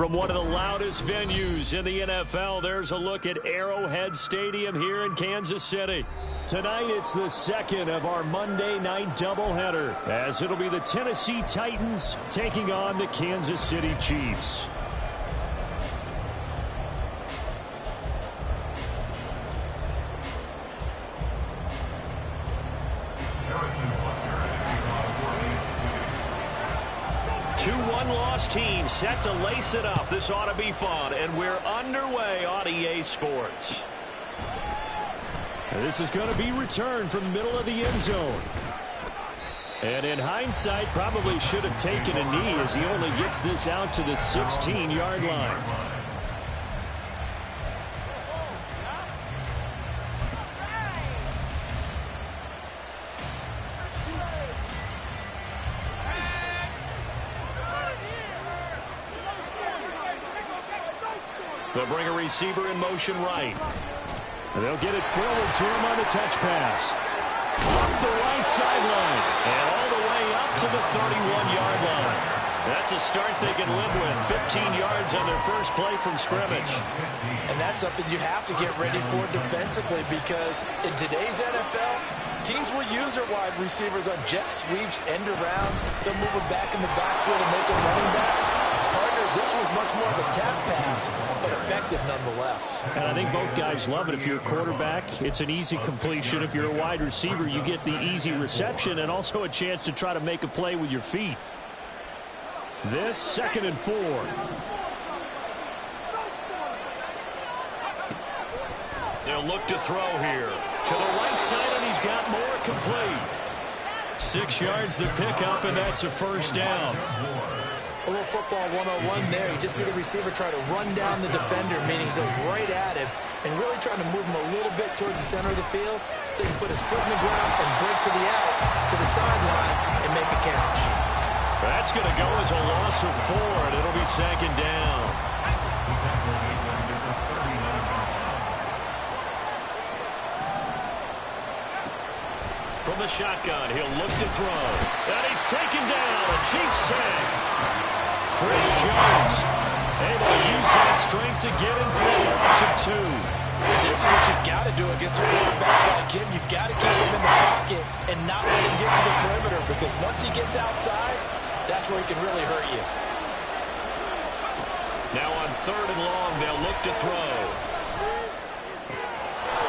From one of the loudest venues in the NFL, there's a look at Arrowhead Stadium here in Kansas City. Tonight, it's the second of our Monday night doubleheader, as it'll be the Tennessee Titans taking on the Kansas City Chiefs. Two one-loss teams set to lace it up. This ought to be fun, and we're underway on EA Sports. This is going to be returned from the middle of the end zone. And in hindsight, probably should have taken a knee as he only gets this out to the 16-yard line. They'll bring a receiver in motion right. And they'll get it forward to him on the touch pass. Up the right sideline. And all the way up to the 31-yard line. That's a start they can live with. 15 yards on their first play from scrimmage. And that's something you have to get ready for defensively, because in today's NFL, teams will use their wide receivers on jet sweeps, end arounds. They'll move them back in the backfield and make them running backs. Partner, this was much more of a tap pass, but effective nonetheless. And I think both guys love it. If you're a quarterback, it's an easy completion. If you're a wide receiver, you get the easy reception and also a chance to try to make a play with your feet. This 2nd and 4. They'll look to throw here. To the right side, and he's got more complete. 6 yards to pick up, and that's a first down. A little football 101 there. You just see the receiver try to run down the defender, meaning he goes right at him and really trying to move him a little bit towards the center of the field so he can put his foot in the ground and break to the out, to the sideline, and make a catch. That's going to go as a loss of 4, and it'll be 2nd down. From the shotgun, he'll look to throw. And he's taken down. A Chiefs sack. Chris Jones able to use that strength to get him for a loss of 2. And this is what you've got to do against a quarterback like him. You've got to keep him in the pocket and not let him get to the perimeter, because once he gets outside, that's where he can really hurt you. Now on 3rd and long, they'll look to throw.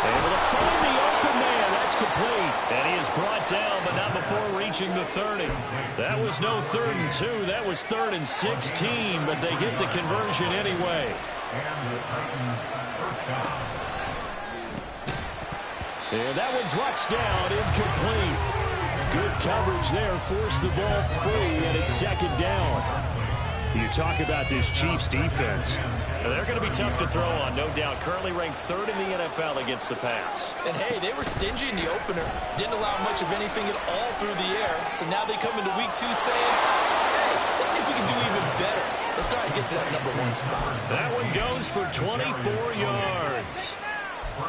Able to find the open man. That's complete. And he is brought down, but not before reaching the 30. That was no 3rd and 2. That was 3rd and 16, but they get the conversion anyway. And that one drops down, incomplete. Good coverage there, forced the ball free, and it's 2nd down. You talk about this Chiefs defense. They're going to be tough to throw on, no doubt. Currently ranked 3rd in the NFL against the pass. And, hey, they were stingy in the opener. Didn't allow much of anything at all through the air. So now they come into week 2 saying, hey, let's see if we can do even better. Let's go ahead and get to that #1 spot. That one goes for 24 yards.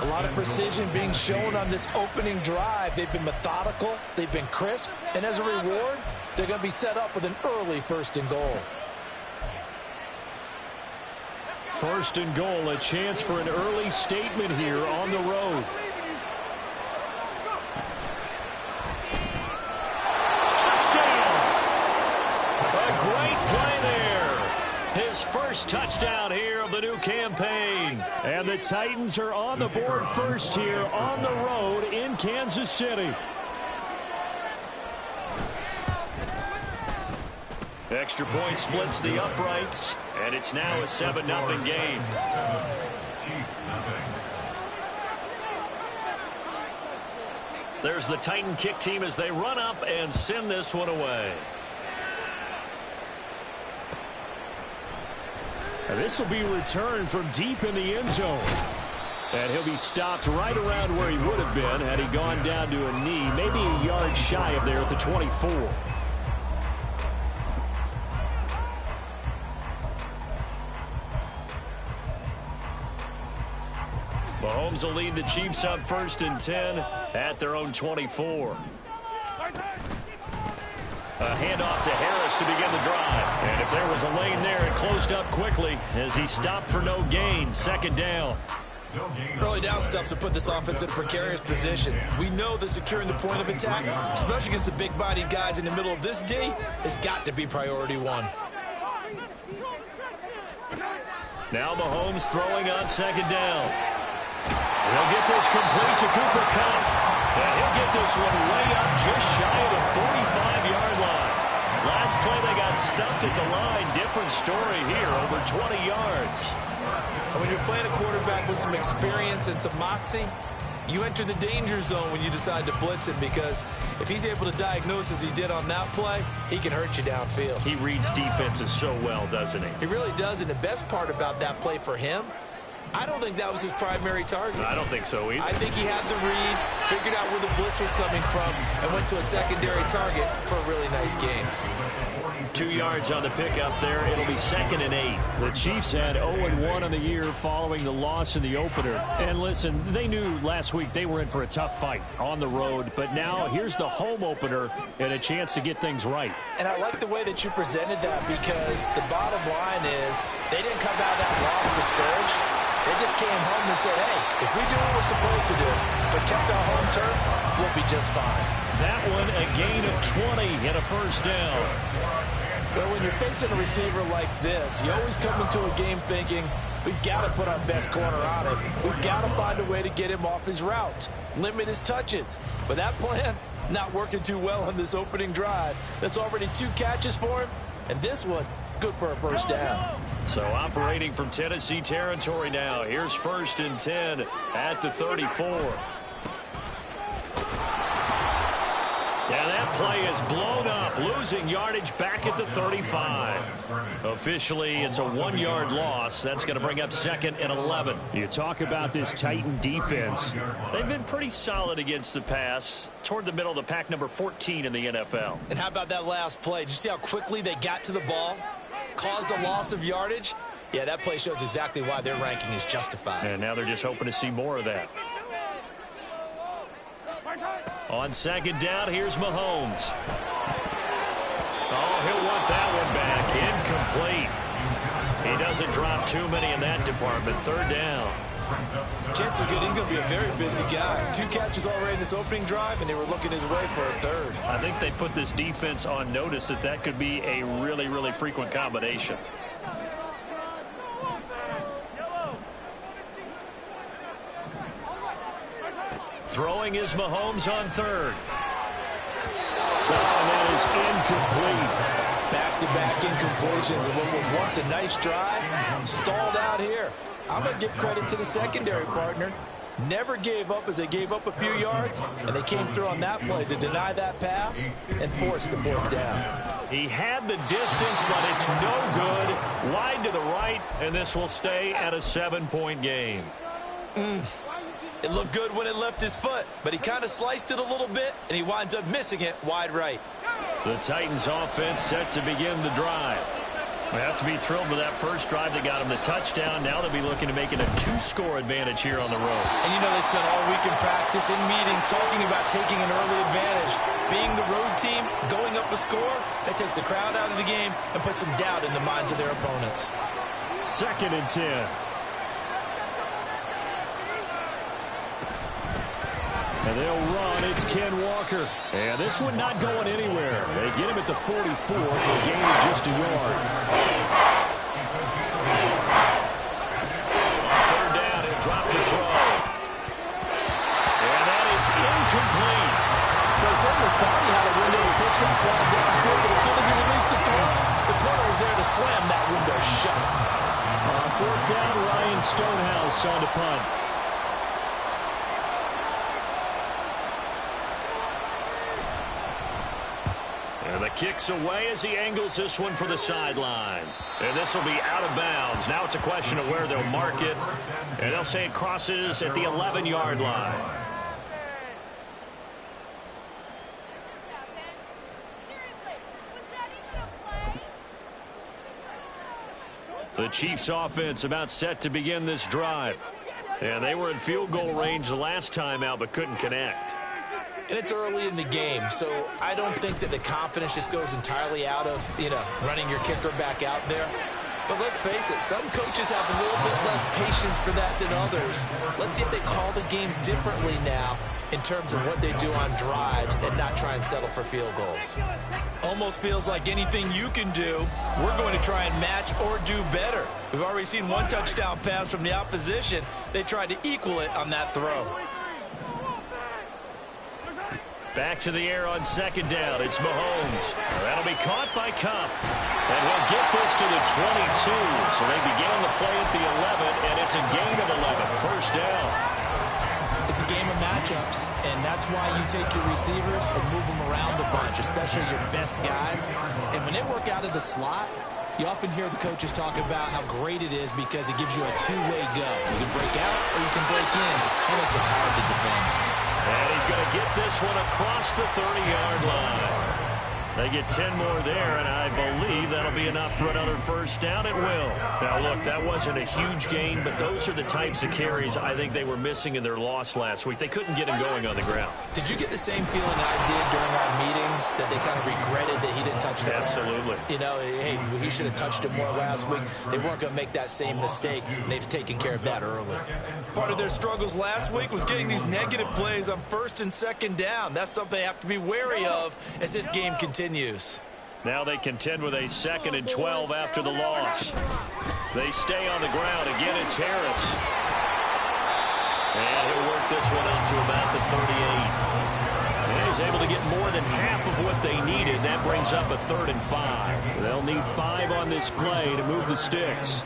A lot of precision being shown on this opening drive. They've been methodical. They've been crisp. And as a reward, they're going to be set up with an early 1st and goal. 1st and goal, a chance for an early statement here on the road. Touchdown! A great play there. His first touchdown here of the new campaign. And the Titans are on the board first here on the road in Kansas City. Extra point splits the uprights, and it's now a 7-0 game. There's the Titan kick team as they run up and send this one away. And this will be returned from deep in the end zone. And he'll be stopped right around where he would have been had he gone down to a knee, maybe a yard shy of there at the 24. Mahomes will lead the Chiefs up 1st and 10 at their own 24. A handoff to Harris to begin the drive. And if there was a lane there, it closed up quickly as he stopped for no gain. Second down. Early down stuffs to put this offense in a precarious position. We know that securing the point of attack, especially against the big-bodied guys in the middle of this D, has got to be priority one. Now Mahomes throwing on second down. He'll get this complete to Cooper Kupp. And he'll get this one way up just shy of the 45-yard line. Last play they got stuffed at the line. Different story here, over 20 yards. And when you're playing a quarterback with some experience and some moxie, you enter the danger zone when you decide to blitz him, because if he's able to diagnose as he did on that play, he can hurt you downfield. He reads defenses so well, doesn't he? He really does, and the best part about that play for him, I don't think that was his primary target. I don't think so either. I think he had the read, figured out where the blitz was coming from, and went to a secondary target for a really nice game. 2 yards on the pickup there. It'll be 2nd and 8. The Chiefs had 0-1 on the year following the loss in the opener. And listen, they knew last week they were in for a tough fight on the road. But now here's the home opener and a chance to get things right. And I like the way that you presented that, because the bottom line is they didn't come out of that loss discouraged. They just came home and said, hey, if we do what we're supposed to do, protect our home turf, we'll be just fine. That one a gain of 20 and a first down. Well, when you're facing a receiver like this, you always come into a game thinking, we've got to put our best corner on him. We've got to find a way to get him off his route, limit his touches. But that plan, not working too well on this opening drive. That's already 2 catches for him, and this one, good for a first down. So operating from Tennessee territory now. Here's 1st and 10 at the 34. And that play is blown up, losing yardage back at the 35. Officially, it's a 1-yard loss. That's going to bring up 2nd and 11. You talk about this Titan defense. They've been pretty solid against the pass, toward the middle of the pack, number 14 in the NFL. And how about that last play? Did you see how quickly they got to the ball? Caused a loss of yardage? Yeah, that play shows exactly why their ranking is justified. And now they're just hoping to see more of that. On second down, here's Mahomes. Oh, he'll want that one back. Incomplete. He doesn't drop too many in that department. 3rd down. Chances are good he's going to be a very busy guy. 2 catches already in this opening drive, and they were looking his way for a 3rd. I think they put this defense on notice that could be a really, really frequent combination. Throwing is Mahomes on 3rd. Oh, and that is incomplete. Back-to-back incompletions of what was once a nice drive, stalled out here. I'm going to give credit to the secondary partner. Never gave up as they gave up a few yards, and they came through on that play to deny that pass and force the 4th down. He had the distance, but it's no good. Wide to the right, and this will stay at a 7-point game. It looked good when it left his foot, but he kind of sliced it a little bit, and he winds up missing it wide right. The Titans offense set to begin the drive. They have to be thrilled with that first drive that got him the touchdown. Now they'll be looking to make it a 2-score advantage here on the road. And you know they spent all week in practice, in meetings, talking about taking an early advantage. Being the road team, going up a score, that takes the crowd out of the game and puts some doubt in the minds of their opponents. 2nd and 10. And they'll run. It's Ken Walker. And this one not going anywhere. They get him at the 44 for a gain of just a yard. On 3rd down, he'll drop to throw. And that is incomplete. Well, certainly thought he had a window to push that ball downfield, but as soon as he released the throw, the corner was there to slam that window shut. On 4th down, Ryan Stonehouse on the punt. And the kick's away as he angles this one for the sideline. And this will be out of bounds. Now it's a question of where they'll mark it. And they'll say it crosses at the 11-yard line. The Chiefs offense about set to begin this drive. And they were in field goal range the last time out but couldn't connect. and it's early in the game, so I don't think that the confidence just goes entirely out of, running your kicker back out there. But let's face it, some coaches have a little bit less patience for that than others. Let's see if they call the game differently now in terms of what they do on drives and not try and settle for field goals. Almost feels like anything you can do, we're going to try and match or do better. We've already seen one touchdown pass from the opposition. They tried to equal it on that throw. Back to the air on second down. It's Mahomes. That'll be caught by Cup. And he'll get this to the 22. So they began the play at the 11, and it's a gain of 11. First down. It's a game of matchups, and that's why you take your receivers and move them around a bunch, especially your best guys. And when they work out of the slot, you often hear the coaches talk about how great it is because it gives you a two-way go. You can break out or you can break in. That makes it hard to defend. And he's going to get this one across the 30-yard line. They get 10 more there, and I believe that'll be enough for another first down. It will. Now, look, that wasn't a huge gain, but those are the types of carries I think they were missing in their loss last week. They couldn't get him going on the ground. Did you get the same feeling I did during our meetings, that they kind of regretted that he didn't touch that? Absolutely. Hey, he should have touched it more last week. They weren't going to make that same mistake, and they've taken care of that early. Part of their struggles last week was getting these negative plays on first and second down. That's something they have to be wary of as this game continues. Now they contend with a 2nd and 12 after the loss. They stay on the ground. Again, it's Harris. And he'll work this one up to about the 38. And he's able to get more than half of what they needed. That brings up a 3rd and 5. They'll need 5 on this play to move the sticks.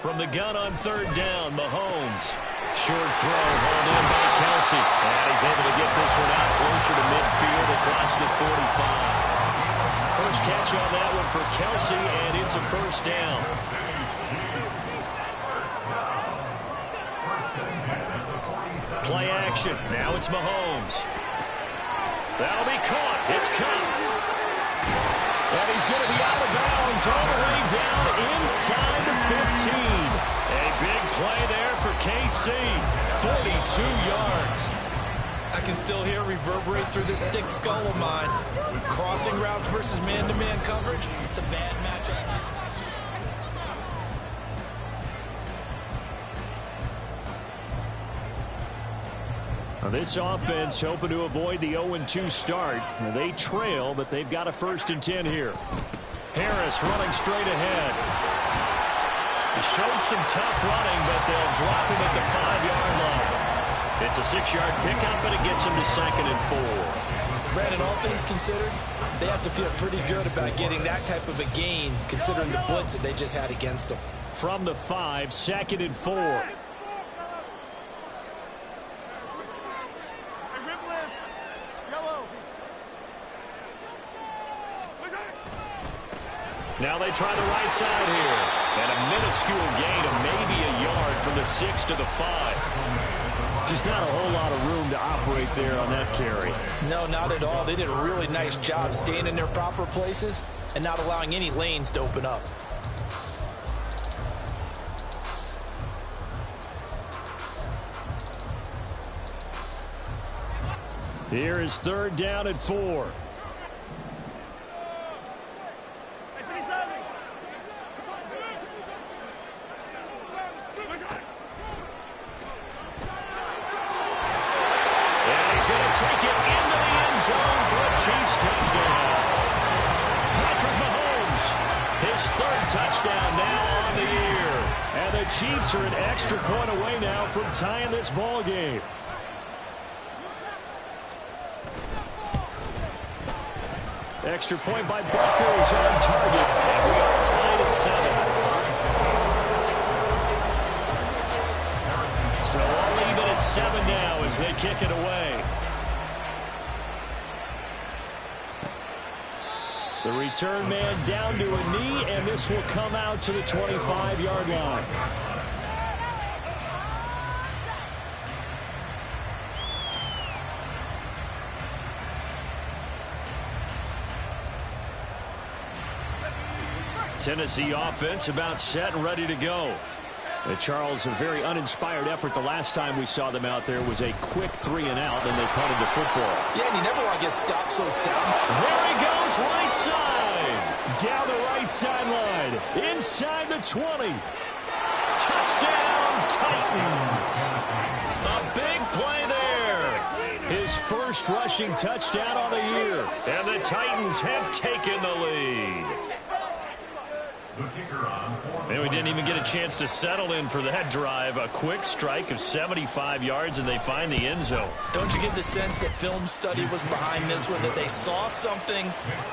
From the gun on 3rd down, Mahomes. Short throw, hauled in by Kelsey. And he's able to get this one out closer to midfield across the 45. First catch on that one for Kelsey, and it's a first down. Play action. Now it's Mahomes. That'll be caught. It's caught. And he's going to be out of bounds all the way down inside the 15. A big play there for KC. 42 yards. I can still hear it reverberate through this thick skull of mine. Crossing routes versus man-to-man coverage. It's a bad matchup. This offense hoping to avoid the 0-2 start. They trail, but they've got a 1st and 10 here. Harris running straight ahead. He showed some tough running, but they'll drop him at the 5-yard line. It's a 6-yard pickup, but it gets him to 2nd and 4. Brandon, all things considered, they have to feel pretty good about getting that type of a gain, considering the blitz that they just had against them. From the 5, 2nd and 4. Now they try the right side here. And a minuscule gain of maybe a yard from the 6 to the 5. Just not a whole lot of room to operate there on that carry. No, not at all. They did a really nice job staying in their proper places and not allowing any lanes to open up. Here is 3rd down and 4. Take it into the end zone for a Chiefs touchdown. Patrick Mahomes, his 3rd touchdown now on the year. And the Chiefs are an extra point away now from tying this ball game. Extra point by Butker is on target. And we are tied at 7. So all even at 7 now as they kick it away. The return man down to a knee, and this will come out to the 25-yard line. Tennessee offense about set and ready to go. Charles, a very uninspired effort the last time we saw them out there was a quick 3-and-out, and they punted the football. Yeah, and you never want to get stopped so sound. There he goes, right side. Down the right sideline. Inside the 20. Touchdown, Titans. A big play there. His first rushing touchdown on the year. And the Titans have taken the lead. And we didn't even get a chance to settle in for that drive. A quick strike of 75 yards, and they find the end zone. Don't you get the sense that film study was behind this one, that they saw something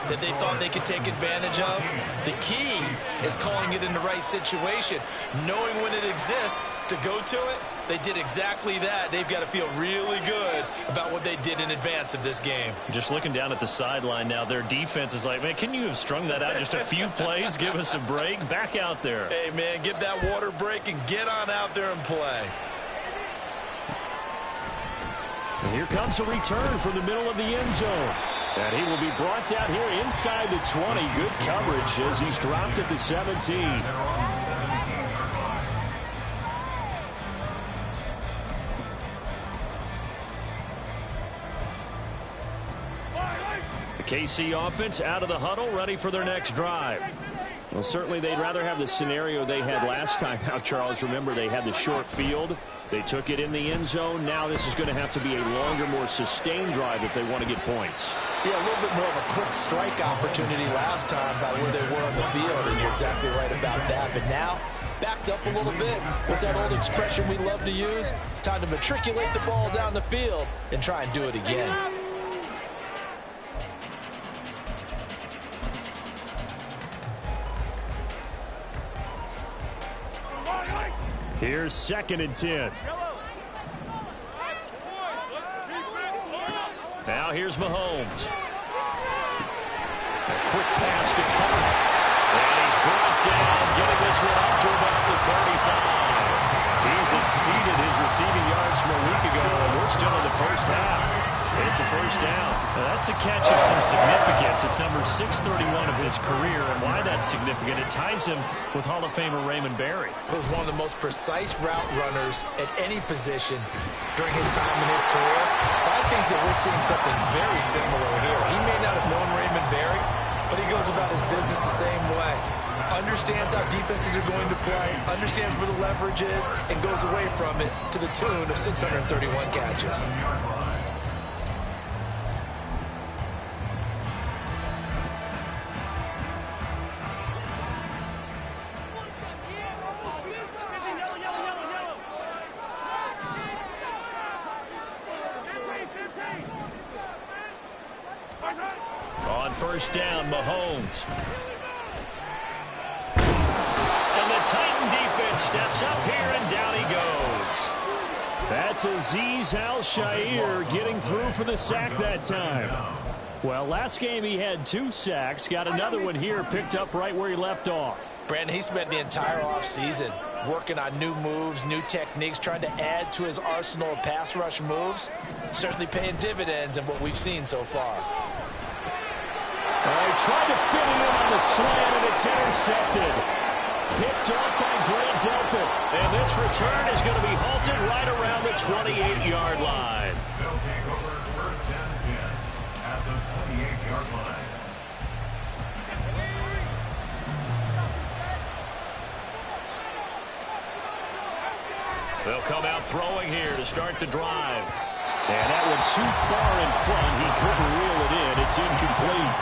that they thought they could take advantage of? The key is calling it in the right situation, knowing when it exists to go to it. They did exactly that. They've got to feel really good about what they did in advance of this game. Just looking down at the sideline now, their defense is like, man, can you have strung that out just a few plays? Give us a break. Back out there. Hey, man, give that water break and get on out there and play. And here comes a return from the middle of the end zone. And he will be brought down here inside the 20. Good coverage as he's dropped at the 17. KC offense out of the huddle, ready for their next drive. Well, certainly they'd rather have the scenario they had last time. Now, Charles, remember they had the short field. They took it in the end zone. Now this is going to have to be a longer, more sustained drive if they want to get points. Yeah, a little bit more of a quick strike opportunity last time by where they were on the field, and you're exactly right about that. But now, backed up a little bit. What's that old expression we love to use? Time to matriculate the ball down the field and try and do it again. Here's 2nd and 10. Now here's Mahomes. A quick pass to Cook. And he's brought down, getting this one up to about the 35. He's exceeded his receiving yards from a week ago, and we're still in the first half. It's a first down. Now, that's a catch of some significance. It's number 631 of his career, and why that's significant, it ties him with Hall of Famer Raymond Berry. He was one of the most precise route runners at any position during his time in his career. So I think that we're seeing something very similar here. He may not have known Raymond Berry, but he goes about his business the same way. Understands how defenses are going to play, understands where the leverage is, and goes away from it to the tune of 631 catches. On first down, Mahomes. And the Titan defense steps up here, and down he goes. That's Azeez Al-Shaair getting through for the sack that time. Well, last game he had 2 sacks. Got another one here, picked up right where he left off. Brandon, he spent the entire offseason working on new moves, new techniques, trying to add to his arsenal of pass rush moves. Certainly paying dividends in what we've seen so far. He tried to fit it in on the slant, and it's intercepted. Picked up by Grant Delpit. And this return is going to be halted right around the 28-yard line. They'll take over first and 10 at the 28-yard line. They'll come out throwing here to start the drive. And that one too far in front. He couldn't reel it in. It's incomplete.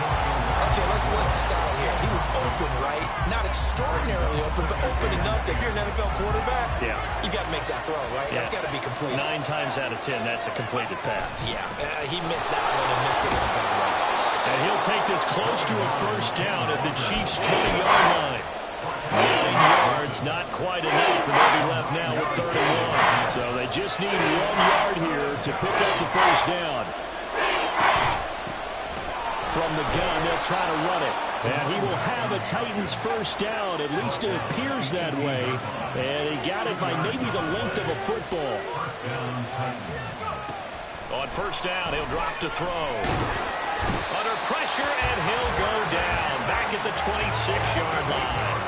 Okay, let's decide here. He was open, right? Not extraordinarily open, but open enough that if you're an NFL quarterback, you got to make that throw, right? Yeah. That's got to be complete. 9 times out of 10, that's a completed pass. Yeah, he missed that one and missed it in a big way. And he'll take this close to a first down at the Chiefs' 20-yard line. 9 yards, not quite enough, and they'll be left now with 3rd and 1. So they just need 1 yard here to pick up the first down. From the gun, they'll try to run it. And he will have a Titans first down. At least it appears that way. And he got it by maybe the length of a football. On first down, he'll drop to throw. Under pressure, and he'll go down. Back at the 26-yard line.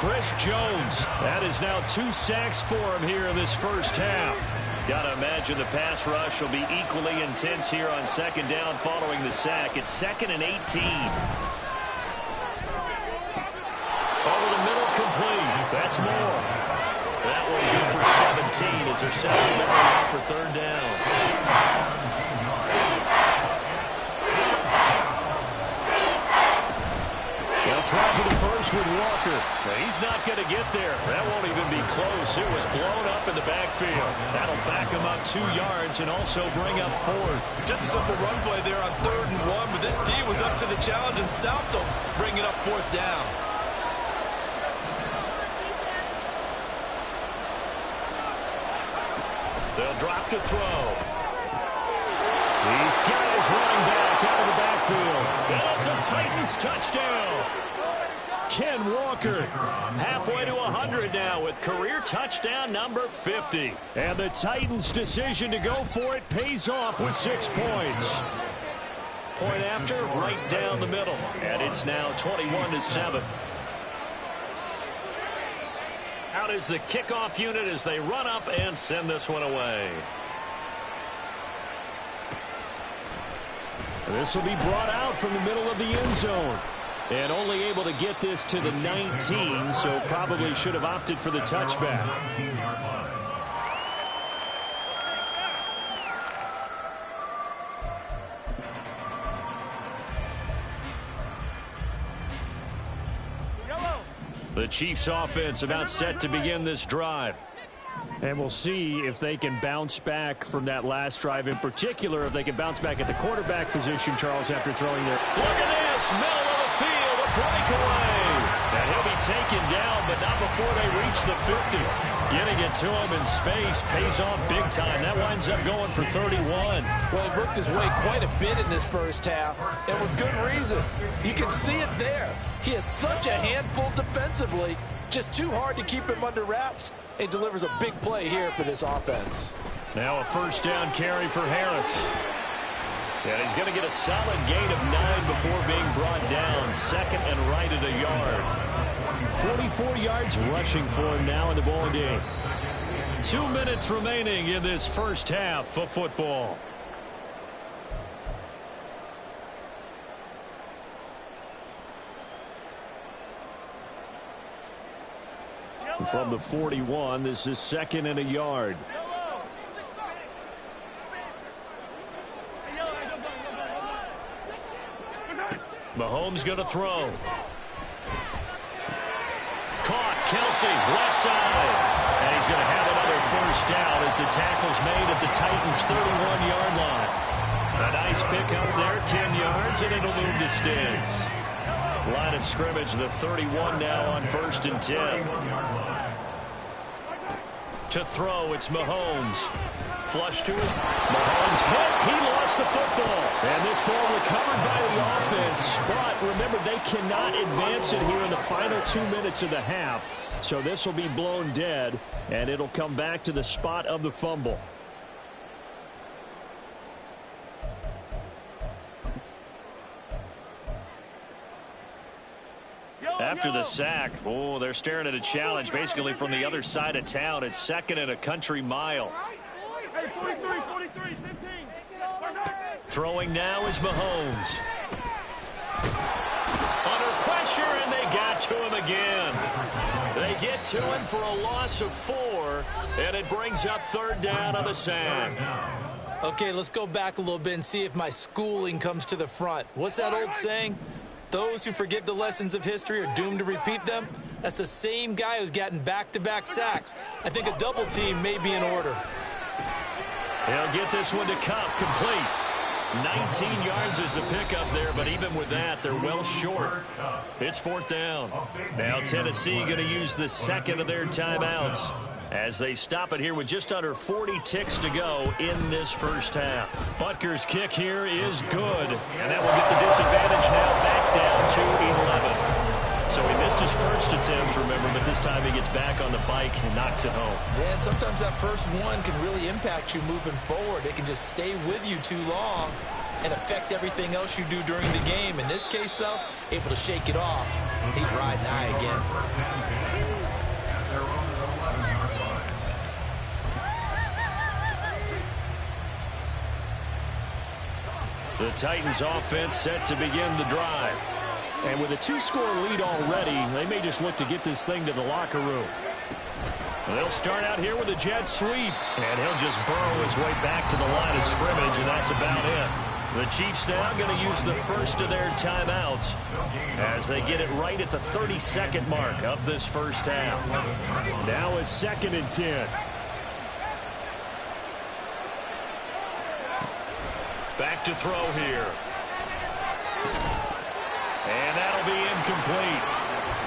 Chris Jones. That is now 2 sacks for him here in this first half. Got to imagine the pass rush will be equally intense here on second down following the sack. It's 2nd and 18. Over the middle, complete. That's more. That one good for 17 as they're setting down now for third down. They'll try for the first with Walker. Now, he's not going to get there. That won't even be close. It was blown up in the backfield. That'll back him up 2 yards and also bring up 4th. Just a simple run play there on 3rd and 1, but this D was up to the challenge and stopped him, bringing up 4th down. They'll drop to throw. He's got his running back out of the backfield. And it's a Titans touchdown. Ken Walker halfway to 100 now with career touchdown number 50. And the Titans' decision to go for it pays off with 6 points. Point after, right down the middle. And it's now 21-7. Out is the kickoff unit as they run up and send this one away. This will be brought out from the middle of the end zone. And only able to get this to the 19, so probably should have opted for the touchback. The Chiefs offense about set to begin this drive. And we'll see if they can bounce back from that last drive, in particular if they can bounce back at the quarterback position, Charles, after throwing their... Look at this, middle of the field, a breakaway. And he'll be taken down, but not before they reach the 50. Getting it to him in space pays off big time. That winds up going for 31. Well, he worked his way quite a bit in this first half, and with good reason. You can see it there. He is such a handful defensively, just too hard to keep him under wraps. He delivers a big play here for this offense. Now a first down carry for Harris. And he's going to get a solid gain of 9 before being brought down. 2nd and right at a yard. 44 yards rushing for him now in the ball game. 2 minutes remaining in this first half of football. From the 41, this is 2nd and a yard. Mahomes going to throw. Caught. Kelsey, left side. And he's going to have another first down as the tackle's made at the Titans' 31-yard line. A nice pick up there, 10 yards, and it'll move the sticks. Line of scrimmage, the 31 now on 1st and 10. To throw, it's Mahomes. Flush to his... Mahomes hit. He lost the football. And this ball recovered by the offense. But remember, they cannot advance it here in the final 2 minutes of the half. So this will be blown dead, and it'll come back to the spot of the fumble. After the sack, oh, they're staring at a challenge basically from the other side of town. It's 2nd and a country mile. Throwing now is Mahomes. Under pressure, and they got to him again. They get to him for a loss of 4, and it brings up 3rd down on the sack. Okay, let's go back a little bit and see if my schooling comes to the front. What's that old saying? Those who forget the lessons of history are doomed to repeat them. That's the same guy who's gotten back-to-back sacks. I think a double team may be in order. They'll get this one to Cup, complete. 19 yards is the pickup there, but even with that, they're well short. It's 4th down. Now Tennessee going to use the 2nd of their timeouts as they stop it here with just under 40 ticks to go in this first half. Butker's kick here is good, and that will get the disadvantage now back down to 11. So he missed his first attempt, remember, but this time he gets back on the bike and knocks it home. Yeah, and sometimes that first one can really impact you moving forward. It can just stay with you too long. and affect everything else you do during the game. In this case, though, able to shake it off. He's riding high again. The Titans offense set to begin the drive. And with a 2-score lead already, they may just look to get this thing to the locker room. They'll start out here with a jet sweep. And he'll just burrow his way back to the line of scrimmage, and that's about it. The Chiefs now going to use the first of their timeouts as they get it right at the 32nd mark of this first half. Now a 2nd and 10. Back to throw here. And that'll be incomplete.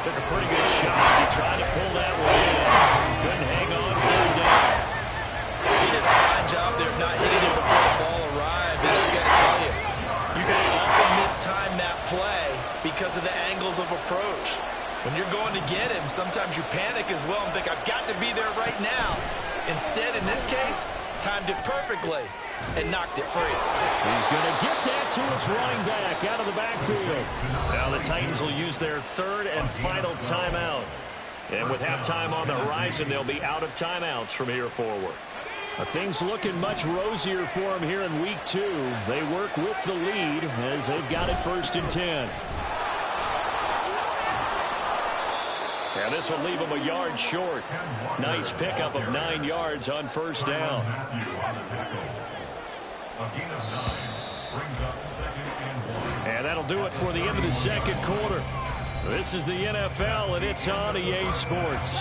Took a pretty good shot as he tried to pull that one in. Couldn't hang on for down. He did a fine job there of not hitting it before the ball arrived. And I've got to tell you, you can often mistime that play because of the angles of approach. When you're going to get him, sometimes you panic as well and think, I've got to be there right now. Instead, in this case, timed it perfectly and knocked it free. He's going to get that to his running back out of the backfield. Now the Titans will use their 3rd and final timeout. And with halftime on the horizon, they'll be out of timeouts from here forward. Things looking much rosier for them here in week 2. They work with the lead as they've got it 1st and 10. And this will leave them a yard short. Nice pickup of 9 yards on first down. And that'll do it for the end of the second quarter. This is the NFL, and it's on EA Sports.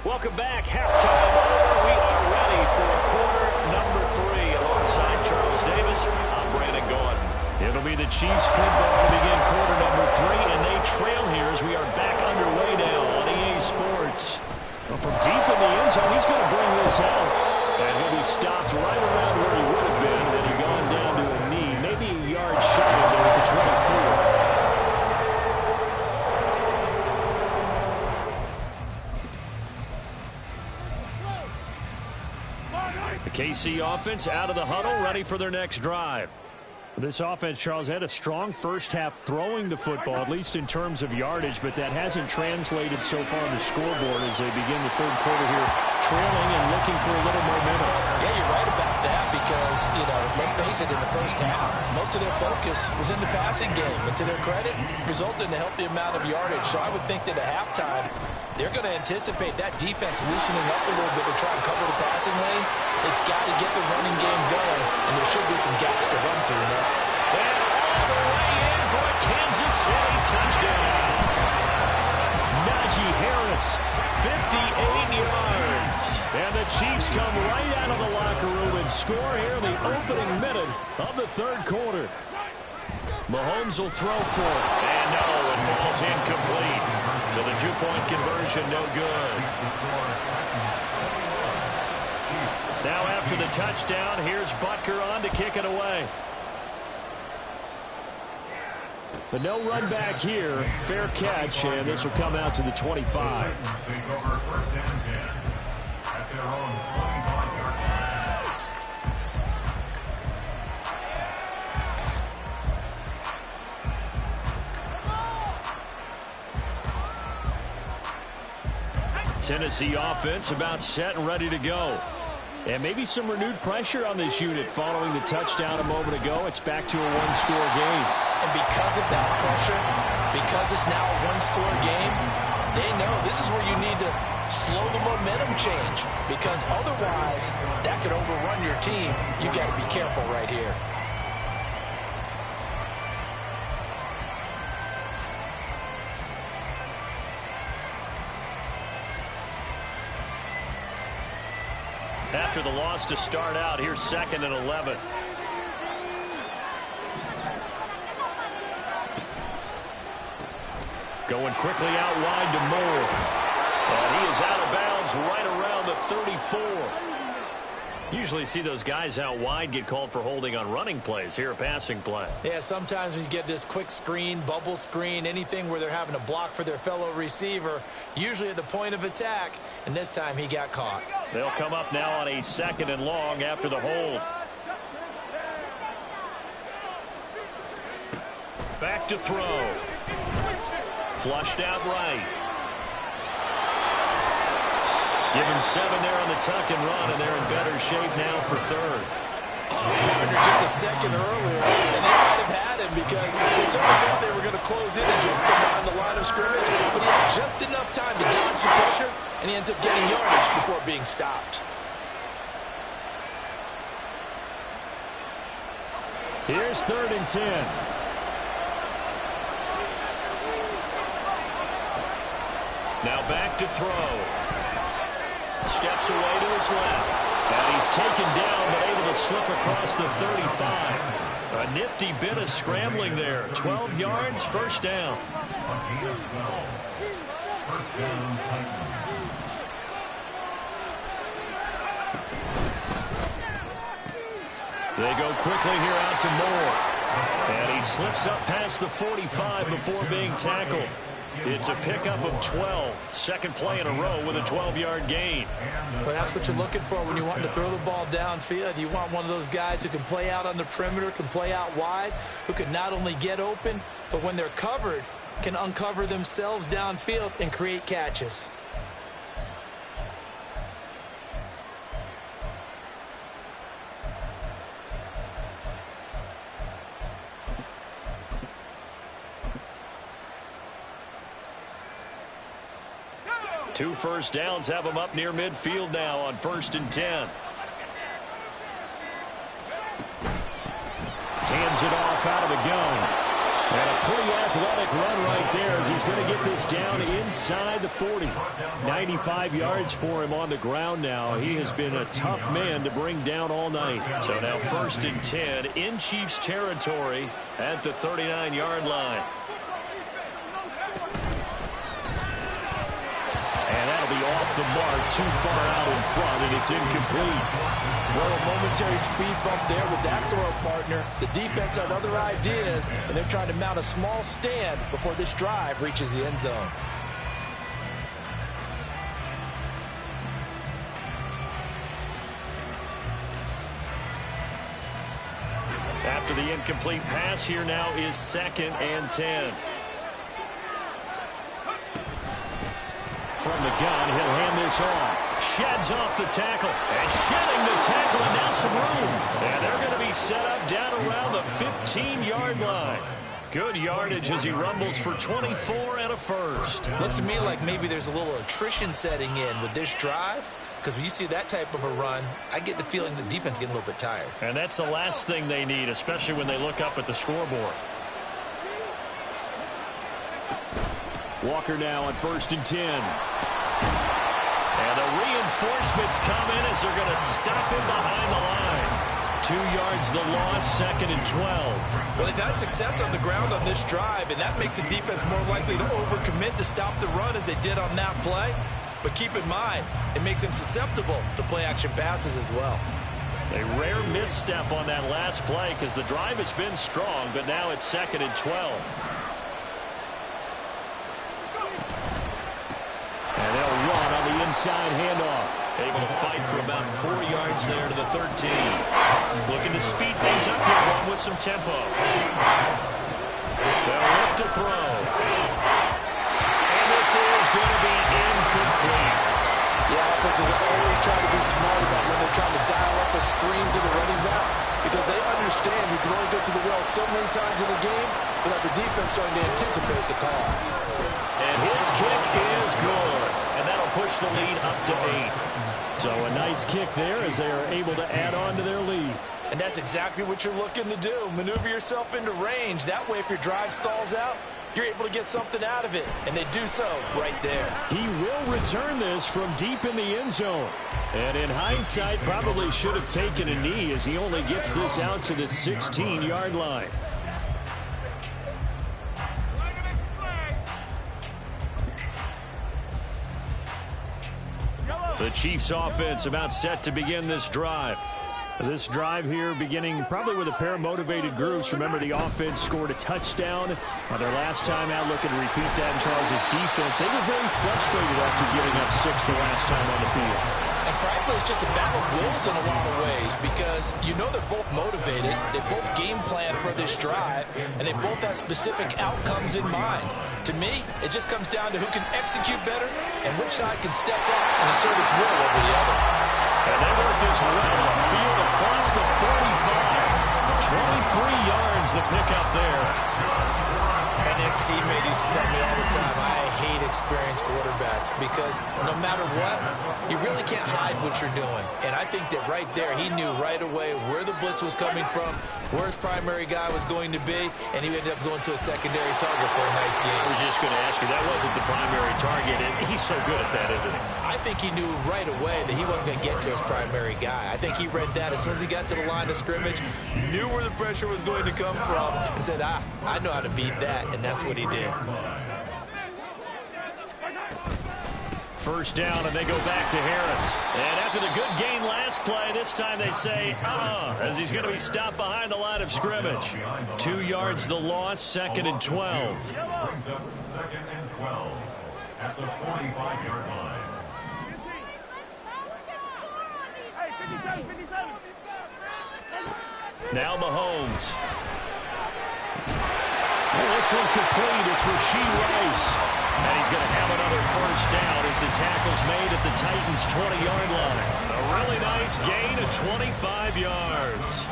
Welcome back. Halftime over. We are ready for quarter number 3. Alongside Charles Davis, I'm Brandon Gordon. It'll be the Chiefs football to begin quarter number 3, and they trail here as we are back underway now on EA Sports. Well, from deep in the end zone, he's going to bring this out. And he'll be stopped right around where he would have been had he gone down to a knee. Maybe a yard shy of there at the 24. KC offense out of the huddle, ready for their next drive. This offense, Charles, had a strong first half throwing the football, at least in terms of yardage, but that hasn't translated so far on the scoreboard as they begin the third quarter here, trailing and looking for a little momentum. Yeah, you're right about that because, let's face it, in the first half, most of their focus was in the passing game. And to their credit, resulted in a healthy amount of yardage. So I would think that at halftime, they're going to anticipate that defense loosening up a little bit to try and cover the passing lanes. They've got to get the running game going, and there should be some gaps to run through now. And all the way in for a Kansas City touchdown. Najee Harris, 58 yards. And the Chiefs come right out of the locker room and score here in the opening minute of the third quarter. Mahomes will throw for it. And no, it falls incomplete. So the 2-point conversion, no good. Now after the touchdown, here's Butker on to kick it away. But no run back here. Fair catch, and this will come out to the 25. Tennessee offense about set and ready to go. And maybe some renewed pressure on this unit following the touchdown a moment ago. It's back to a one-score game. And because of that pressure, because it's now a one-score game, they know this is where you need to slow the momentum change. Because otherwise, that could overrun your team. You got to be careful right here. After the loss to start out, here's 2nd and 11. Going quickly out wide to Moore. And he is out of bounds right around the 34. Usually see those guys out wide get called for holding on running plays. Here a passing play. Yeah, sometimes when you get this quick screen, bubble screen, anything where they're having to block for their fellow receiver, usually at the point of attack, and this time he got caught. They'll come up now on a 2nd and long after the hold. Back to throw. Flushed out right. Give him 7 there on the tuck and run, and they're in better shape now for 3rd. Partner just a second earlier, and they might have had him because they certainly thought they were going to close in and jump behind the line of scrimmage, but he had just enough time to dodge the pressure, and he ends up getting yardage before being stopped. Here's 3rd and 10. Now back to throw. Steps away to his left. And he's taken down but able to slip across the 35. A nifty bit of scrambling there. 12 yards, 1st down. They go quickly here out to Moore. And he slips up past the 45 before being tackled. It's a pickup of 12. 2nd play in a row with a 12-yard gain. Well, that's what you're looking for when you want to throw the ball downfield. You want one of those guys who can play out on the perimeter, can play out wide, who can not only get open, but when they're covered, can uncover themselves downfield and create catches. Two first downs have him up near midfield now on 1st and 10. Hands it off out of the gun. And a pretty athletic run right there as he's going to get this down inside the 40. 95 yards for him on the ground now. He has been a tough man to bring down all night. So now 1st and 10 in Chiefs territory at the 39-yard line. And that'll be off the mark, too far out in front, and it's incomplete. Well, a momentary speed bump there with that throw, partner. The defense had other ideas, and they're trying to mount a small stand before this drive reaches the end zone. After the incomplete pass, here now is 2nd and 10. From the gun, he'll hand this off. Sheds off the tackle. And shedding the tackle, and now some room. And they're going to be set up down around the 15-yard line. Good yardage as he rumbles for 24 and a 1st. Looks to me like maybe there's a little attrition setting in with this drive. Because when you see that type of a run, I get the feeling the defense getting a little bit tired. And that's the last thing they need, especially when they look up at the scoreboard. Walker now on 1st and 10. And the reinforcements come in as they're going to stop him behind the line. 2 yards the loss, 2nd and 12. Well, they've had success on the ground on this drive, and that makes the defense more likely to overcommit to stop the run as they did on that play. But keep in mind, it makes them susceptible to play-action passes as well. A rare misstep on that last play because the drive has been strong, but now it's 2nd and 12. And they'll run on the inside handoff. Able to fight for about 4 yards there to the 13. Looking to speed things up here, going with some tempo. They'll look to throw. And this is going to be incomplete. Yeah, offenses are always trying to be smart about when they're trying to dial up a screen to the running back because they understand you can only get to the well so many times in the game without the defense starting to anticipate the call. And his kick is good. And that'll push the lead up to 8. So a nice kick there as they are able to add on to their lead. And that's exactly what you're looking to do. Maneuver yourself into range. That way, if your drive stalls out, you're able to get something out of it. And they do so right there. He will return this from deep in the end zone. And in hindsight, probably should have taken a knee as he only gets this out to the 16-yard line. The Chiefs offense about set to begin this drive. This drive here beginning probably with a pair of motivated groups. Remember, the offense scored a touchdown on their last time out, looking to repeat that in Charles' defense. They were very frustrated after giving up 6 the last time on the field. And frankly, it's just a battle of wills in a lot of ways because you know they're both motivated, they both game plan for this drive, and they both have specific outcomes in mind. To me, it just comes down to who can execute better and which side can step up and assert its will over the other. And they work this well upfield across the 45. 23 yards the pickup there. An ex-teammate used to tell me all the time, I hate experienced quarterbacks because no matter what, you really can't hide what you're doing. And I think that right there, he knew right away where the blitz was coming from, where his primary guy was going to be, and he ended up going to a secondary target for a nice game. I was just going to ask you, that wasn't the primary target, and he's so good at that, isn't he? I think he knew right away that he wasn't going to get to his primary guy. I think he read that as soon as he got to the line of scrimmage, knew where the pressure was going to come from, and said, I know how to beat that, and that's what he did. First down, and they go back to Harris. And after the good gain last play, this time they say, as he's going to be stopped behind the line of scrimmage. 2 yards the loss, 2nd and 12. Brings up 2nd and 12 at the 45-yard line. Now Mahomes. Well, this one complete. It's Rashee Rice. And he's going to have another first down as the tackle's made at the Titans' 20-yard line. A really nice gain of 25 yards.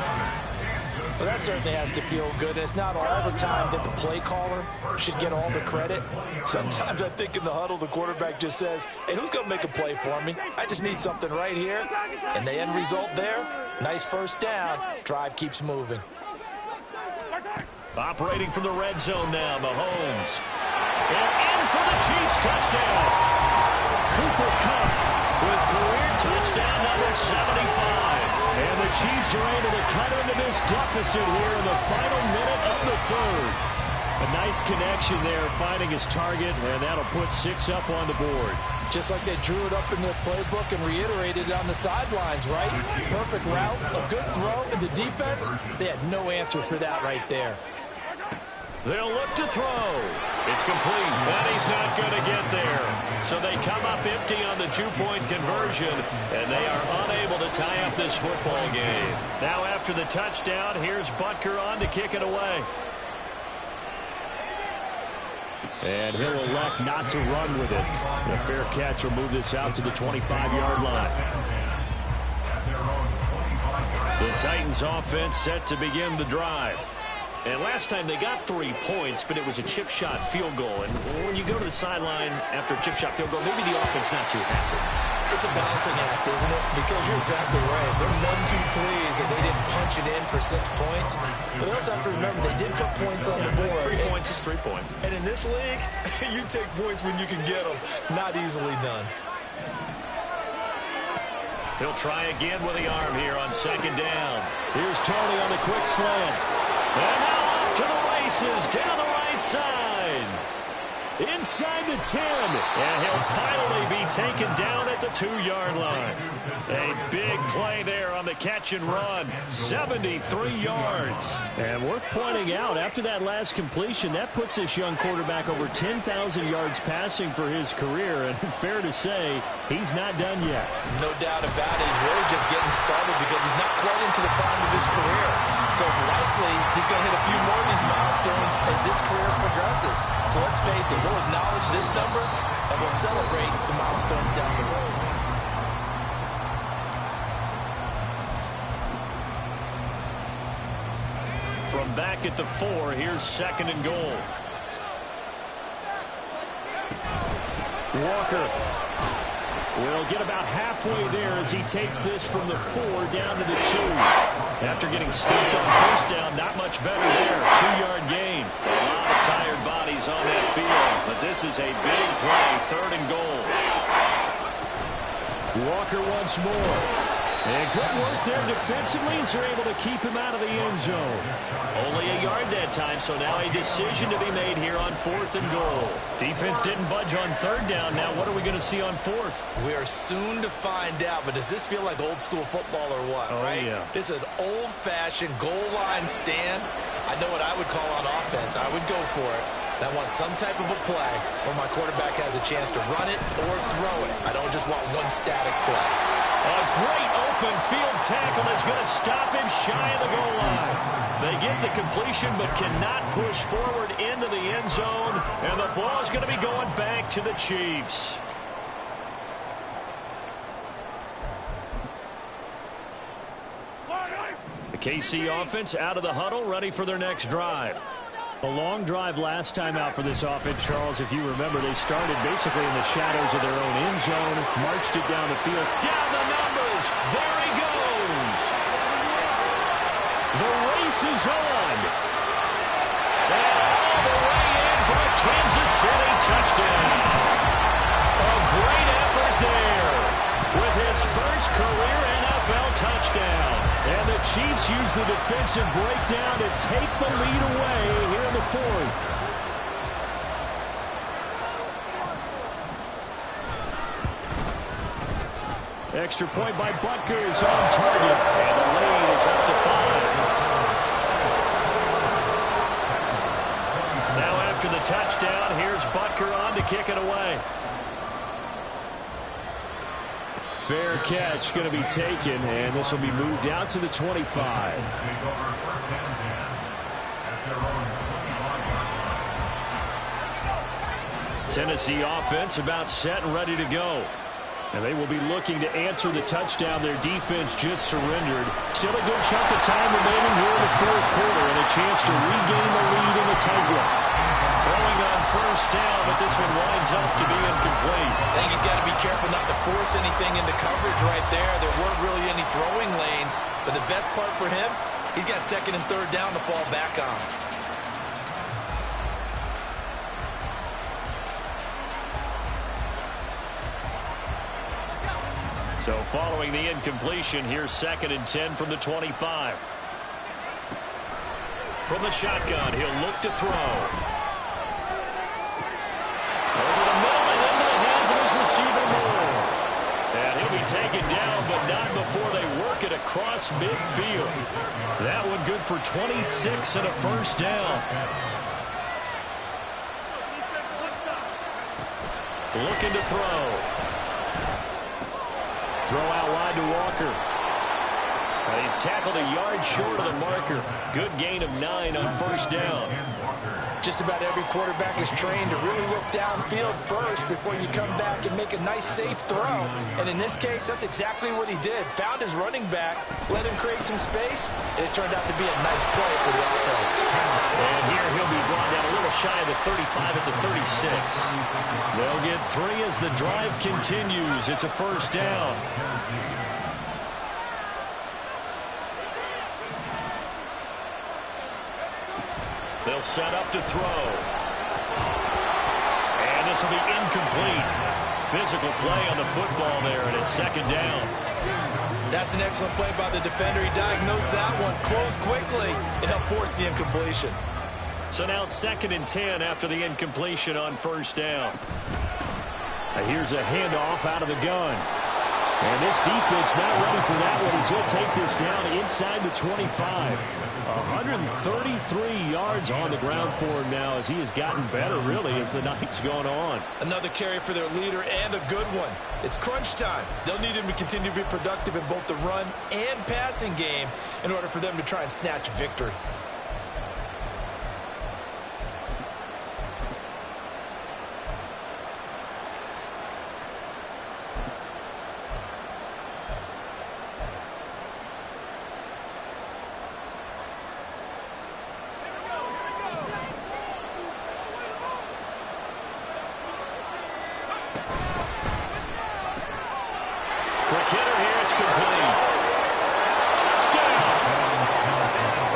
Well, that certainly has to feel good. It's not all the time that the play caller should get all the credit. Sometimes I think in the huddle, the quarterback just says, hey, who's going to make a play for me? I just need something right here. And the end result there, nice first down. Drive keeps moving. Operating from the red zone now, Mahomes. And in for the Chiefs touchdown. Cooper Kupp with career touchdown number 75. And the Chiefs are able to cut into this deficit here in the final minute of the third. A nice connection there, finding his target, and that'll put 6 up on the board. Just like they drew it up in their playbook and reiterated it on the sidelines, right? Perfect route, a good throw, and the defense, they had no answer for that right there. They'll look to throw. It's complete, but he's not going to get there. So they come up empty on the 2-point conversion, and they are unable to tie up this football game. Now after the touchdown, here's Butker on to kick it away. And he'll elect not to run with it. A fair catch will move this out to the 25-yard line. The Titans offense set to begin the drive. And last time they got 3 points, but it was a chip shot field goal. And when you go to the sideline after a chip shot field goal, maybe the offense not too happy. It's a balancing act, isn't it? Because you're exactly right. They're none too pleased that they didn't punch it in for 6 points. But they also have to remember they did put points on the board. 3 points is 3 points. And in this league, you take points when you can get them. Not easily done. He'll try again with the arm here on 2nd down. Here's Tony on the quick slant. And now off to the races down the right side. Inside the 10. And he'll finally be taken down at the 2-yard line. A big play there on the catch and run. 73 yards. And worth pointing out, after that last completion, that puts this young quarterback over 10,000 yards passing for his career. And fair to say, he's not done yet. No doubt about it. He's really just getting started because he's not quite into the prime of his career. So it's likely he's going to hit a few more of these milestones as this career progresses. So let's face it, we'll acknowledge this number and we'll celebrate the milestones down the road. From back at the 4, here's 2nd and goal. Walker will get about halfway there as he takes this from the 4 down to the 2. After getting stuffed on first down, not much better there. 2-yard gain. A lot of tired bodies on that field, but this is a big play, 3rd and goal. Walker once more. And good work there defensively as they're able to keep him out of the end zone. Only a yard that time, so now a decision to be made here on 4th and goal. Defense didn't budge on 3rd down. Now what are we going to see on 4th? We are soon to find out, but does this feel like old school football or what, right? Yeah. This is an old-fashioned goal line stand. I know what I would call on offense. I would go for it. I want some type of a play where my quarterback has a chance to run it or throw it. I don't just want one static play. A great open field tackle is going to stop him shy of the goal line. They get the completion but cannot push forward into the end zone, and the ball is going to be going back to the Chiefs. The KC offense out of the huddle, ready for their next drive. A long drive last time out for this offense, Charles. If you remember, they started basically in the shadows of their own end zone, marched it down the field. Down the numbers. There he goes. The race is on. And all the way in for a Kansas City touchdown. A great effort there with his first career NFL touchdown. And the Chiefs use the defensive breakdown to take the lead away here in the 4th. Extra point by Butker is on target. And the lead is up to 5. Now after the touchdown, here's Butker on to kick it away. Fair catch going to be taken, and this will be moved out to the 25. Tennessee offense about set and ready to go. And they will be looking to answer the touchdown their defense just surrendered. Still a good chunk of time remaining here in the 4th quarter, and a chance to regain the lead in the tight one. Throwing on 1st down, but this one winds up to be incomplete. I think he's got to be careful not to force anything into coverage right there. There weren't really any throwing lanes, but the best part for him, he's got 2nd and 3rd down to fall back on. So following the incompletion, here's 2nd and 10 from the 25. From the shotgun, he'll look to throw. Over the middle and into the hands of his receiver Moore. And he'll be taken down, but not before they work it across midfield. That one good for 26 and a 1st down. Looking to throw. Throw out wide to Walker. He's tackled a yard short of the marker. Good gain of 9 on 1st down. Just about every quarterback is trained to really look downfield first before you come back and make a nice, safe throw. And in this case, that's exactly what he did. Found his running back, let him create some space, and it turned out to be a nice play for the offense. And here he'll be brought down a little shy of the 35 at the 36. They'll get 3 as the drive continues. It's a 1st down. They'll set up to throw. And this will be incomplete. Physical play on the football there, and it's 2nd down. That's an excellent play by the defender. He diagnosed that one, closed quickly, and helped force the incompletion. So now 2nd and 10 after the incompletion on 1st down. Now here's a handoff out of the gun. And this defense not ready for that one as he'll take this down inside the 25. 133 yards on the ground for him now as he has gotten better, really, as the night's gone on. Another carry for their leader and a good one. It's crunch time. They'll need him to continue to be productive in both the run and passing game in order for them to try and snatch victory. Quick hitter here, it's complete. Touchdown!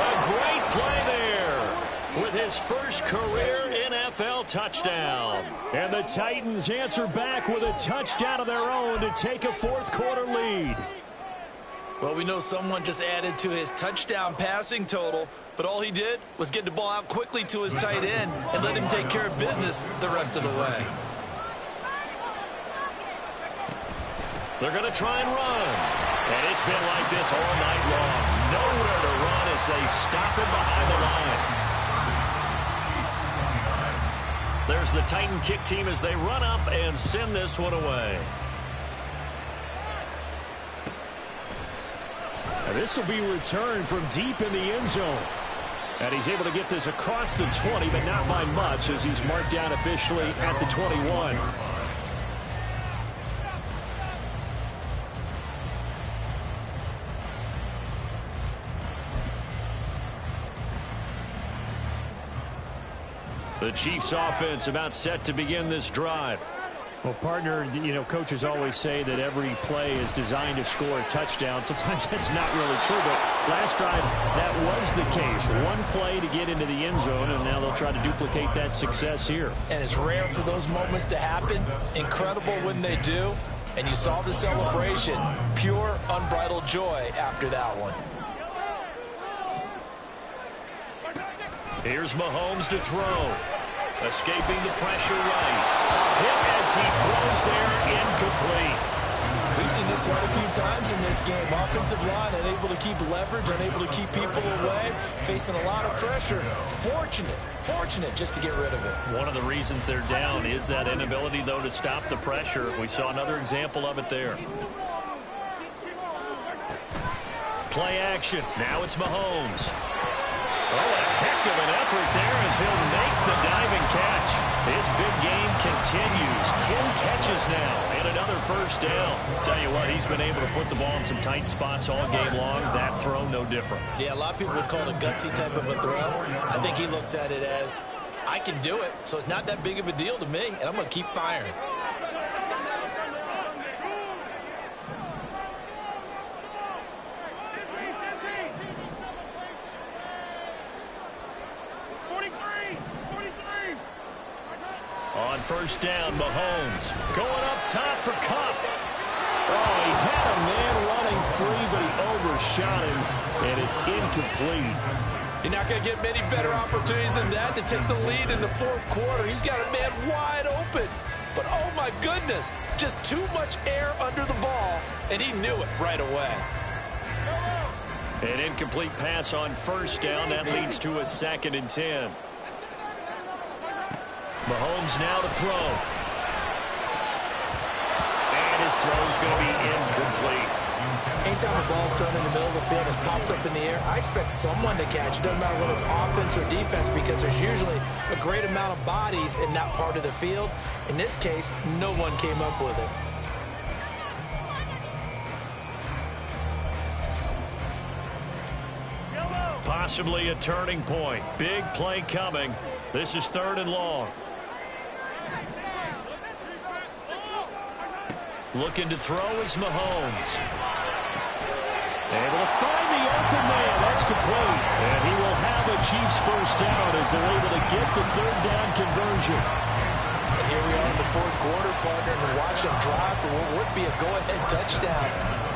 A great play there with his first career NFL touchdown. And the Titans answer back with a touchdown of their own to take a 4th quarter lead. Well, we know someone just added to his touchdown passing total, but all he did was get the ball out quickly to his tight end and let him take care of business the rest of the way. They're going to try and run. And it's been like this all night long. Nowhere to run as they stop him behind the line. There's the Titan kick team as they run up and send this one away. This will be returned from deep in the end zone. And he's able to get this across the 20, but not by much as he's marked down officially at the 21. The Chiefs offense about set to begin this drive. Well, partner, you know, coaches always say that every play is designed to score a touchdown. Sometimes that's not really true, but last drive, that was the case. One play to get into the end zone, and now they'll try to duplicate that success here. And it's rare for those moments to happen. Incredible when they do. And you saw the celebration. Pure, unbridled joy after that one. Here's Mahomes to throw. Escaping the pressure right. Hit as he throws there, incomplete. We've seen this quite a few times in this game. Offensive line unable to keep leverage, unable to keep people away, facing a lot of pressure. Fortunate just to get rid of it. One of the reasons they're down is that inability, though, to stop the pressure. We saw another example of it there. Play action. Now it's Mahomes. Oh, a heck of an effort there as he'll make the diving catch. His big game continues. 10 catches now and another first down. Tell you what, he's been able to put the ball in some tight spots all game long. That throw, no different. Yeah, a lot of people would call it a gutsy type of a throw. I think he looks at it as, I can do it, so it's not that big of a deal to me, and I'm going to keep firing. On first down, Mahomes going up top for Cup. Oh, he had a man running free, but he overshot him, and it's incomplete. You're not going to get many better opportunities than that to take the lead in the fourth quarter. He's got a man wide open. But, oh, my goodness, just too much air under the ball, and he knew it right away. An incomplete pass on first down. That leads to a 2nd and 10. Mahomes now to throw. And his throw's going to be incomplete. Anytime the ball's thrown in the middle of the field, it's popped up in the air, I expect someone to catch. It doesn't matter whether it's offense or defense because there's usually a great amount of bodies in that part of the field. In this case, no one came up with it. Possibly a turning point. Big play coming. This is 3rd and long. Looking to throw is Mahomes. Able to find the open man. That's complete. And he will have a Chiefs first down as they're able to get the 3rd down conversion. And here we are in the fourth quarter, partner, and watch them drive for what would be a go-ahead touchdown.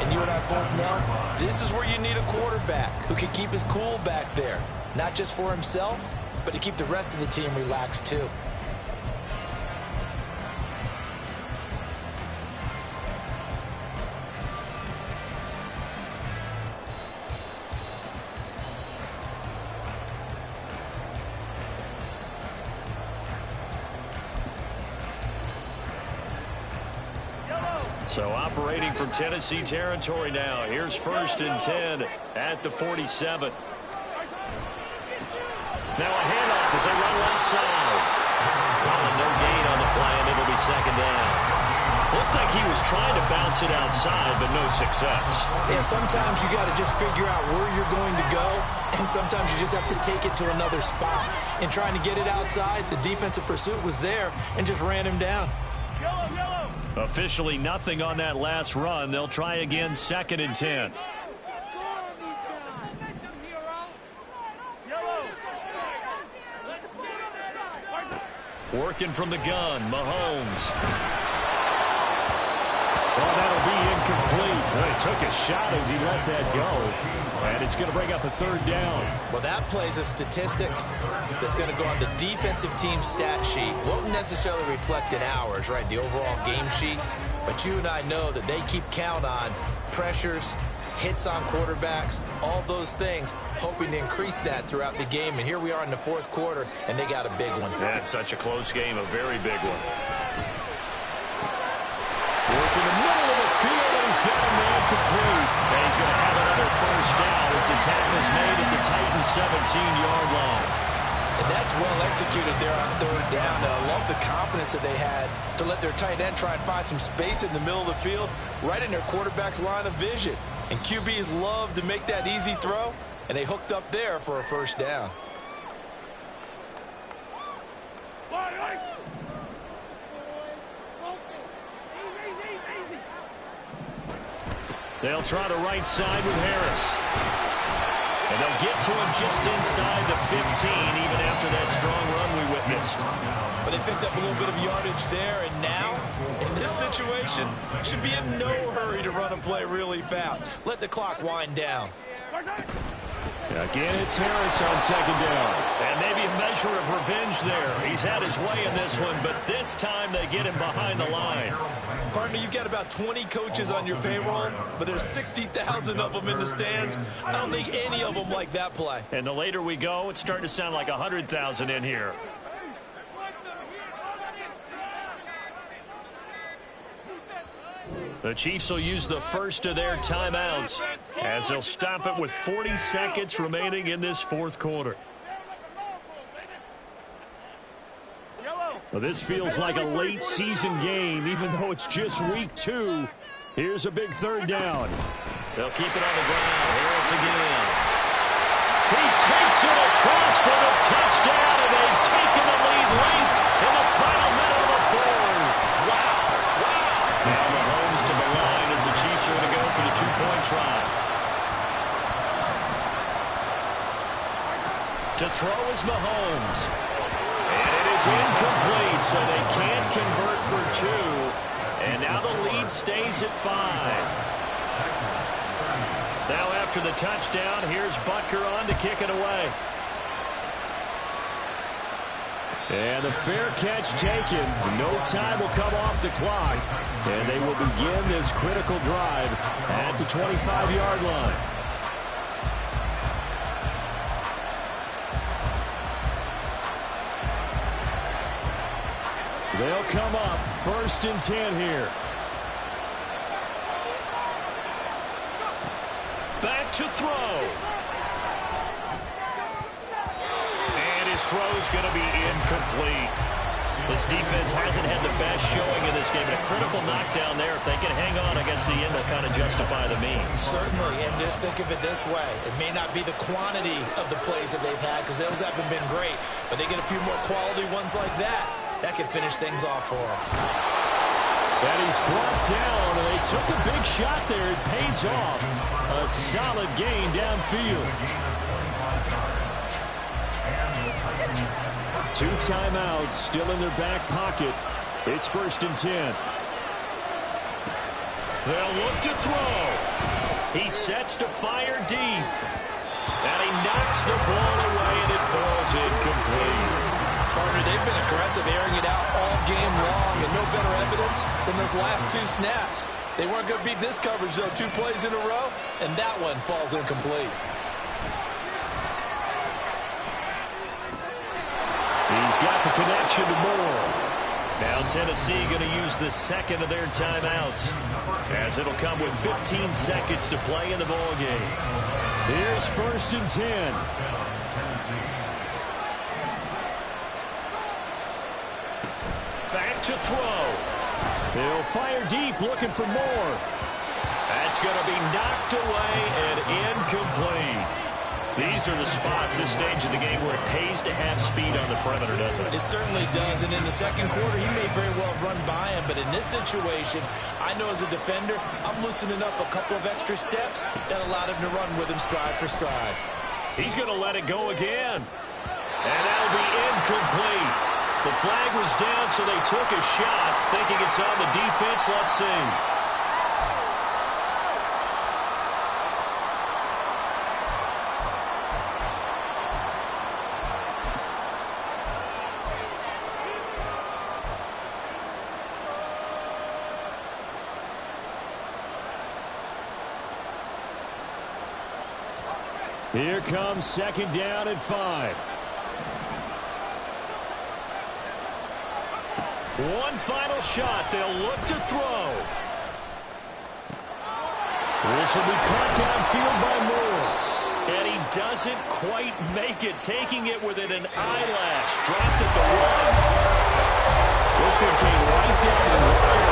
And you and I both know this is where you need a quarterback who can keep his cool back there. Not just for himself, but to keep the rest of the team relaxed too. So operating from Tennessee territory now. Here's 1st and 10 at the 47. Now a handoff as they run left side. Calling no gain on the play, and it'll be 2nd down. Looked like he was trying to bounce it outside, but no success. Yeah, sometimes you got to just figure out where you're going to go, and sometimes you just have to take it to another spot. And trying to get it outside, the defensive pursuit was there and just ran him down. Officially nothing on that last run. They'll try again, 2nd and 10. Working from the gun, Mahomes. Oh, that'll be incomplete. Well, he took a shot as he let that go. And it's going to bring up a third down. Well, that plays a statistic that's going to go on the defensive team stat sheet. Won't necessarily reflect in ours, right, the overall game sheet. But you and I know that they keep count on pressures, hits on quarterbacks, all those things, hoping to increase that throughout the game. And here we are in the fourth quarter, and they got a big one. That's such a close game, a very big one. Work in the middle of the field, and he's got a man complete. And he's going to have another first down as the tackle's made at the Titans' 17-yard line. And that's well executed there on third down. I love the confidence that they had to let their tight end try and find some space in the middle of the field, right in their quarterback's line of vision. And QBs love to make that easy throw, and they hooked up there for a first down. They'll try the right side with Harris. And they'll get to him just inside the 15, even after that strong run we witnessed. But they picked up a little bit of yardage there, and now, in this situation, should be in no hurry to run a play really fast. Let the clock wind down. Again, it's Harris on second down. And maybe a measure of revenge there. He's had his way in this one, but this time they get him behind the line. Partner, you've got about 20 coaches on your payroll, but there's 60,000 of them in the stands. I don't think any of them like that play. And the later we go, it's starting to sound like 100,000 in here. The Chiefs will use the first of their timeouts as they'll stop it with 40 seconds remaining in this fourth quarter. Well, this feels like a late season game, even though it's just week 2. Here's a big third down. They'll keep it on the ground. Harris again. He takes it across for the touchdown, and they've taken the lead late in the final minute of the fourth. Wow. Now Mahomes to the line as the Chiefs are going to go for the two-point try. To throw is Mahomes. And it is incomplete, so they can't convert for 2. And now the lead stays at 5. Now after the touchdown, here's Butker on to kick it away. And a fair catch taken. No time will come off the clock. And they will begin this critical drive at the 25-yard line. They'll come up 1st and 10 here. Back to throw. And his throw's going to be incomplete. This defense hasn't had the best showing in this game. And a critical knockdown there. If they can hang on, I guess the end will kind of justify the means. Certainly, and just think of it this way. It may not be the quantity of the plays that they've had, because those haven't been great, but they get a few more quality ones like that. That can finish things off for him. And he's brought down, and they took a big shot there. It pays off. A solid gain downfield. 2 timeouts still in their back pocket. It's 1st and 10. They'll look to throw. He sets to fire deep. And he knocks the ball away, and it falls incomplete. Partner, they've been aggressive, airing it out all game long, and no better evidence than those last 2 snaps. They weren't going to beat this coverage, though, 2 plays in a row, and that one falls incomplete. He's got the connection to Moore. Now Tennessee going to use the second of their timeouts, as it'll come with 15 seconds to play in the ball game. Here's 1st and 10. Back to throw. They'll fire deep, looking for more. That's going to be knocked away and incomplete. These are the spots, this stage of the game, where it pays to have speed on the perimeter, doesn't it? It certainly does, and in the second quarter, he may very well run by him, but in this situation, I know as a defender, I'm loosening up a couple of extra steps that allowed him to run with him stride for stride. He's going to let it go again. And that'll be incomplete. The flag was down, so they took a shot, thinking it's on the defense. Let's see. Here comes second down at 5. One final shot. They'll look to throw. This will be caught downfield by Moore. And he doesn't quite make it, taking it within an eyelash. Dropped at the 1. This one came right down the line.